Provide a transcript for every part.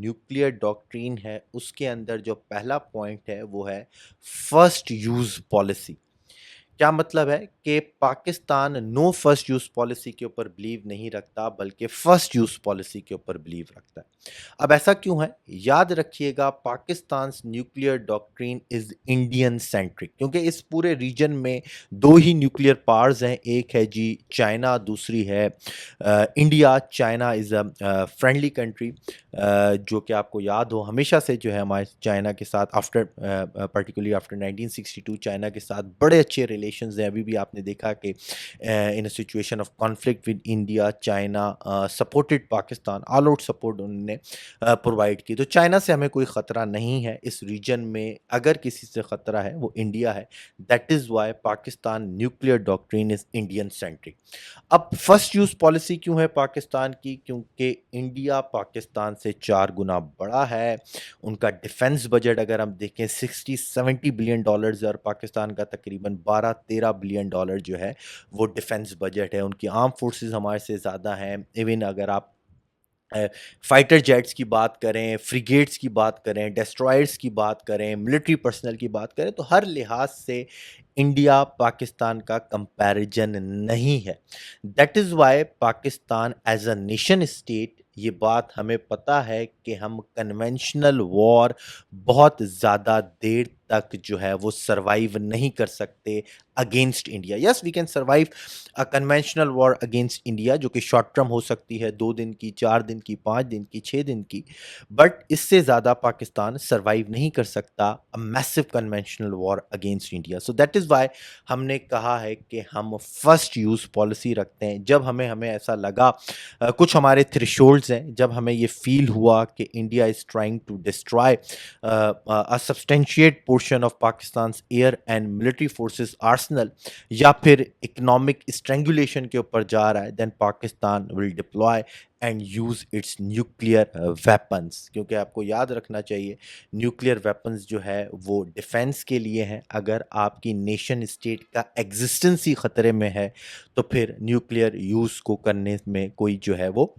Nuclear doctrine है उसके अंदर जो पहला पॉइंट है वो है फर्स्ट यूज़ पॉलिसी। क्या मतलब है कि Pakistan no first use policy के ऊपर बिलीव नहीं रखता बल्कि फर्स्ट यूज़ पॉलिसी के ऊपर बिलीव रखता है। अब ऐसा क्यों है? याद रखिएगा Pakistan nuclear doctrine is Indian centric क्योंकि इस पूरे रीजन में दो ही न्यूक्लियर पावर्स हैं, एक है जी चाइना, दूसरी है India. China is a friendly country, जो कि आपको याद हो हमेशा से जो है हमारे चाइना के साथ आफ्टर पर्टिकुलरली आफ्टर 1962 चाइना के साथ बड़े अच्छे रिलेशंस हैं। अभी भी आपने देखा कि in a situation of conflict with India China supported Pakistan, all out support उन्होंने प्रोवाइड की। तो चाइना से हमें कोई ख़तरा नहीं है इस रीजन में, अगर किसी से ख़तरा है वो इंडिया है। That is why Pakistan nuclear doctrine is Indian centric. अब फर्स्ट यूज़ पॉलिसी क्यों है पाकिस्तान की? क्योंकि इंडिया पाकिस्तान से 4 गुना बड़ा है। उनका डिफेंस बजट अगर हम देखें 60-70 बिलियन डॉलर्स और पाकिस्तान का तकरीबन 12-13 बिलियन डॉलर जो है वो डिफेंस बजट है। उनकी आर्म फोर्सेस हमारे से ज़्यादा हैं। इवन अगर आप फाइटर जेट्स की बात करें, फ्रिगेट्स की बात करें, डेस्ट्रॉयर्स की बात करें, मिलिट्री पर्सनल की बात करें, तो हर लिहाज से इंडिया पाकिस्तान का कंपैरिजन नहीं है। That is why Pakistan as a nation state, ये बात हमें पता है कि हम कन्वेंशनल वॉर बहुत ज़्यादा देर तक जो है वो सरवाइव नहीं कर सकते against India. Yes, we can survive a conventional war against India जो कि शॉर्ट टर्म हो सकती है, 2 दिन की, 4 दिन की, 5 दिन की, 6 दिन की, बट इससे ज़्यादा पाकिस्तान सर्वाइव नहीं कर सकता a massive conventional war against India. So that is Y हमने कहा है कि हम फर्स्ट यूज़ पॉलिसी रखते हैं। जब हमें हमें ऐसा लगा, कुछ हमारे थ्रेशोल्ड्स हैं, जब हमें ये फील हुआ कि India is trying to destroy a substantiate portion of Pakistan's air and military forces arsenal या फिर इकोनॉमिक स्ट्रेंगुलेशन के ऊपर जा रहा है, then Pakistan will deploy and use its nuclear weapons. क्योंकि आपको याद रखना चाहिए न्यूक्लियर वेपन्स जो है वो डिफेंस के लिए हैं। अगर आपकी नेशन स्टेट का एग्जिस्टेंस ही ख़तरे में है तो फिर न्यूक्लियर यूज़ को करने में कोई जो है वो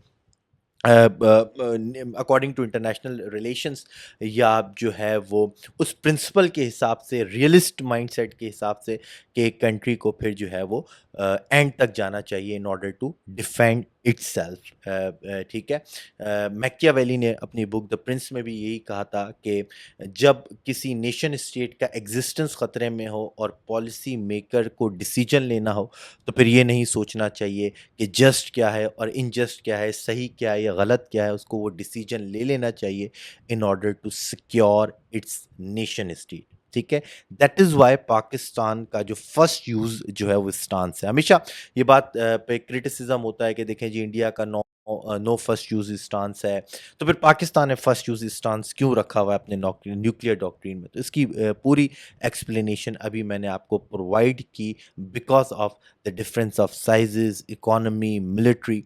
अकॉर्डिंग टू इंटरनेशनल रिलेशंस या जो है वो उस प्रिंसिपल के हिसाब से, रियलिस्ट माइंडसेट के हिसाब से कि एक कंट्री को फिर जो है वो एंड तक जाना चाहिए in order to defend itself. ठीक है। मैकियावेली ने अपनी बुक द प्रिंस में भी यही कहा था कि जब किसी नेशन स्टेट का एग्जिस्टेंस ख़तरे में हो और पॉलिसी मेकर को डिसीजन लेना हो तो फिर ये नहीं सोचना चाहिए कि जस्ट क्या है और इनजस्ट क्या है, सही क्या है या गलत क्या है, उसको वो डिसीजन ले लेना चाहिए in order to secure its nation state. ठीक है। दैट इज़ वाई पाकिस्तान का जो फर्स्ट यूज़ जो है वो स्टांस है। हमेशा ये बात पे क्रिटिसिज्म होता है कि देखें जी इंडिया का नो फर्स्ट यूज स्टांस है, तो फिर पाकिस्तान ने फर्स्ट यूज स्टांस क्यों रखा हुआ है अपने न्यूक्लियर डॉक्ट्रीन में? तो इसकी पूरी एक्सप्लेनेशन अभी मैंने आपको प्रोवाइड की, because of the difference of sizes, economy, military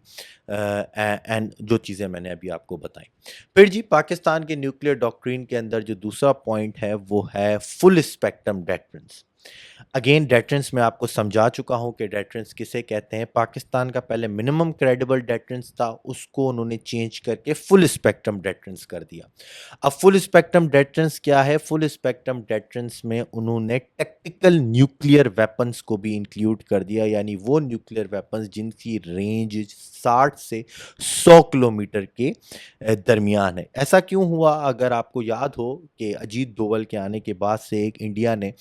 and जो चीज़ें मैंने अभी आपको बताई। फिर जी पाकिस्तान के न्यूक्लियर डॉक्ट्रीन के अंदर जो दूसरा पॉइंट है वो है full spectrum deterrence. Again deterrence मैं आपको समझा चुका हूँ कि डेटरेंस किसे कहते हैं। पाकिस्तान का पहले मिनिमम क्रेडिबल डेटरेंस था, उसको उन्होंने चेंज करके फुल स्पेक्ट्रम डेटरेंस कर दिया। अब फुल स्पेक्ट्रम डेटरेंस क्या है? फुल स्पेक्ट्रम डेटरेंस में उन्होंने टैक्टिकल न्यूक्लियर वेपन्स को भी इंक्लूड कर दिया, यानी वो न्यूक्लियर वेपन्स जिनकी रेंज 60 से 100 किलोमीटर के दरमियान है। ऐसा क्यों हुआ? अगर आपको याद हो कि अजीत डोवल के आने के बाद से एक इंडिया ने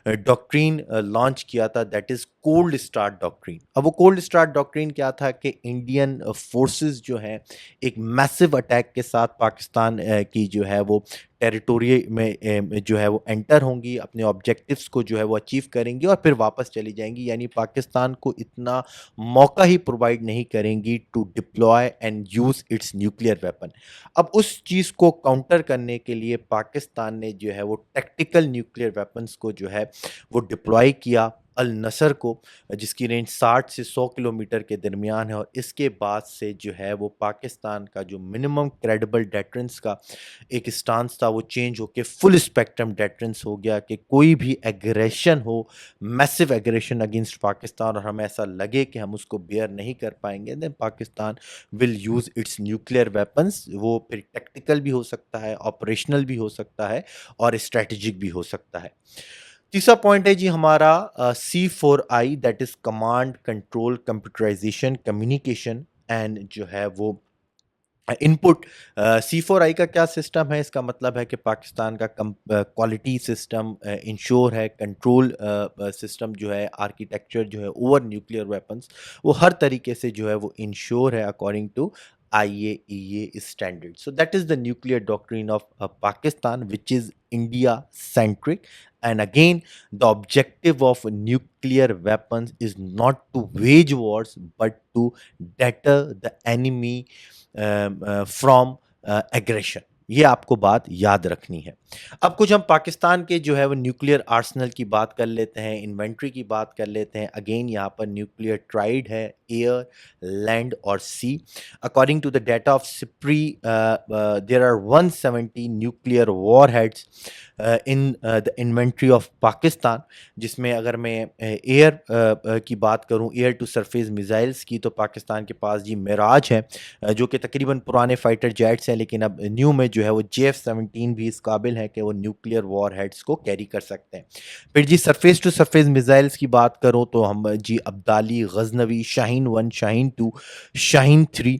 डॉक्ट्रीन लॉन्च किया था, that is cold start doctrine. अब वो कोल्ड स्टार्ट डॉक्ट्रीन क्या था कि इंडियन फोर्सेस जो हैं एक मैसिव अटैक के साथ पाकिस्तान की जो है वो टेरिटोरी में जो है वो एंटर होंगी, अपने ऑब्जेक्टिव्स को जो है वो अचीव करेंगी और फिर वापस चली जाएंगी, यानी पाकिस्तान को इतना मौका ही प्रोवाइड नहीं करेंगी to deploy and use its nuclear weapon. अब उस चीज़ को काउंटर करने के लिए पाकिस्तान ने जो है वो टैक्टिकल न्यूक्लियर वेपन्स को जो है वो डिप्लॉय किया। النصر کو، جس کی رینج 60 سے 100 کلومیٹر کے درمیان ہے، اور اس کے بعد سے جو ہے وہ پاکستان کا جو منیمم کریڈیبل ڈیٹرنس کا ایک سٹانس تھا وہ چینج ہو کے فل اسپیکٹرم ڈیٹرنس ہو گیا کہ کوئی بھی ایگریشن ہو، میسو ایگریشن اگینسٹ پاکستان، اور ہمیں ایسا لگے کہ ہم اس کو بیئر نہیں کر پائیں گے، then Pakistan will use its nuclear weapons. وہ پھر ٹیکٹیکل بھی ہو سکتا ہے، آپریشنل بھی ہو سکتا ہے، اور اسٹریٹجک بھی ہو سکتا ہے. تیسرا پوائنٹ ہے جی ہمارا C4I، that is command control computerisation communication and جو ہے وہ ان پٹ. C4I کا کیا سسٹم ہے؟ اس کا مطلب ہے کہ پاکستان کا کوالٹی سسٹم انشور ہے، کنٹرول سسٹم جو ہے، آرکیٹیکچر جو ہے اوور نیوکلیئر ویپنس، وہ ہر طریقے سے جو ہے وہ انشور ہے according to IAEA standard. So that is the nuclear doctrine of Pakistan, which is India centric. And again, the objective of nuclear weapons is not to wage wars, but to deter the enemy from aggression. یہ آپ کو بات یاد رکھنی ہے. اب کچھ ہم پاکستان کے جو ہے وہ نیوکلیئر آرسنل کی بات کر لیتے ہیں، انوینٹری کی بات کر لیتے ہیں. اگین یہاں پر نیوکلیئر ٹرائیڈ ہے، ایئر، لینڈ اور sea. According to the data of SIPRI there are 170 nuclear warheads in the inventory of Pakistan, جس میں اگر میں ایئر کی بات کروں، ایئر ٹو سرفیس میزائلس کی، تو پاکستان کے پاس جی میراج ہے، جو کہ تقریباً پرانے فائٹر جیٹس ہیں، لیکن اب نیو میں جو ہے وہ JF-17 بھی اس قابل ہے کہ وہ نیوکلیئر وار ہیڈس کو کیری کر سکتے ہیں. پھر جی سرفیس ٹو سرفیس میزائلس کی بات کروں تو ہم جی عبدالی، غزنوی، شاہین 1، شاہین 2، شاہین 3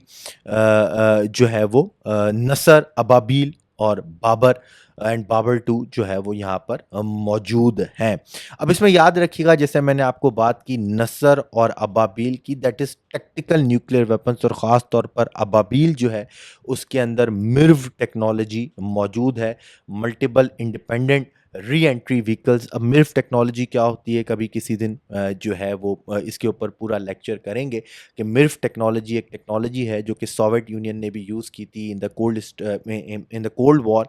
جو ہے وہ نصر، ابابیل اور بابر اینڈ بابر 2 جو ہے وہ یہاں پر موجود ہیں. اب اس میں یاد رکھیے گا، جیسے میں نے آپ کو بات کی نصر اور ابابیل کی، that is tactical nuclear weapons, اور خاص طور پر ابابیل جو ہے اس کے اندر مرو ٹیکنالوجی موجود ہے، ملٹیپل انڈیپینڈنٹ ری انٹری ویکلز. اب مرو ٹیکنالوجی کیا ہوتی ہے، کبھی کسی دن جو ہے وہ اس کے اوپر پورا لیکچر کریں گے کہ مرو ٹیکنالوجی ایک ٹیکنالوجی ہے جو کہ سوویت یونین نے بھی یوز کی تھی in the cold war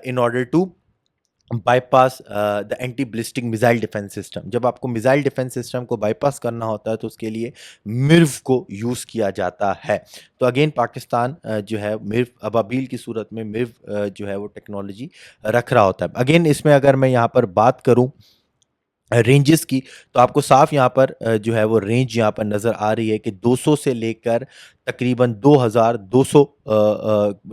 in order to bypass the anti ballistic missile defence system. جب آپ کو میزائل ڈیفینس سسٹم کو بائی پاس کرنا ہوتا ہے تو اس کے لیے مرو کو یوز کیا جاتا ہے. تو اگین پاکستان جو ہے مرو ابابیل کی صورت میں مرو جو ہے وہ ٹیکنالوجی رکھ رہا ہوتا ہے. اگین اس میں اگر میں یہاں پر بات کروں رینجز کی، تو آپ کو صاف یہاں پر جو ہے وہ رینج یہاں پر نظر آ رہی ہے کہ 200 سے لے کر تقریباً 2200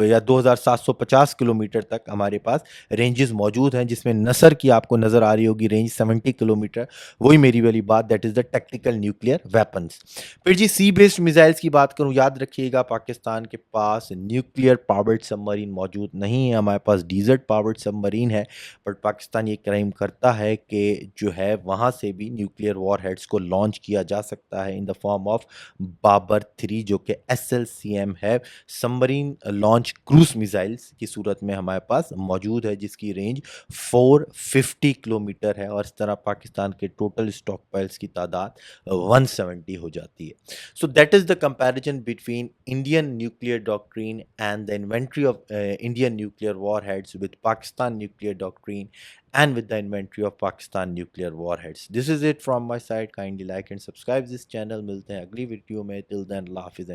یا 2750 کلومیٹر تک ہمارے پاس رینجز موجود ہیں، جس میں نصر کی آپ کو نظر آ رہی ہوگی رینج 70 کلومیٹر. وہی میری والی بات، that is the tactical nuclear weapons. پھر جی سی بیسڈ میزائلس کی بات کروں، یاد رکھیے گا پاکستان کے پاس نیوکلیئر پاورڈ سب مرین موجود نہیں ہے، ہمارے پاس ڈیزرٹ پاورڈ سب مرین ہے. بٹ پاکستان یہ کرائم کرتا ہے کہ جو ہے وہاں سے بھی نیوکلیئر وار ہیڈس کو لانچ کیا جا سکتا ہے ان دا فارم آف بابر 3، جو کہ SLCM ہے، سبمرین لانچ کروز میزائلس کی صورت میں ہمارے پاس موجود ہے، جس کی رینج 450 کلومیٹر ہے. اور اس طرح پاکستان کے ٹوٹل اسٹاک پائلس کی تعداد 170 ہو جاتی ہے. So that is the comparison between Indian nuclear doctrine and the inventory of Indian nuclear warheads with Pakistan nuclear doctrine and with the inventory of Pakistan nuclear warheads. This is it from my side. Kindly like and subscribe this channel. ملتے ہیں اگلی video میں. Till then, Allah Hafiz.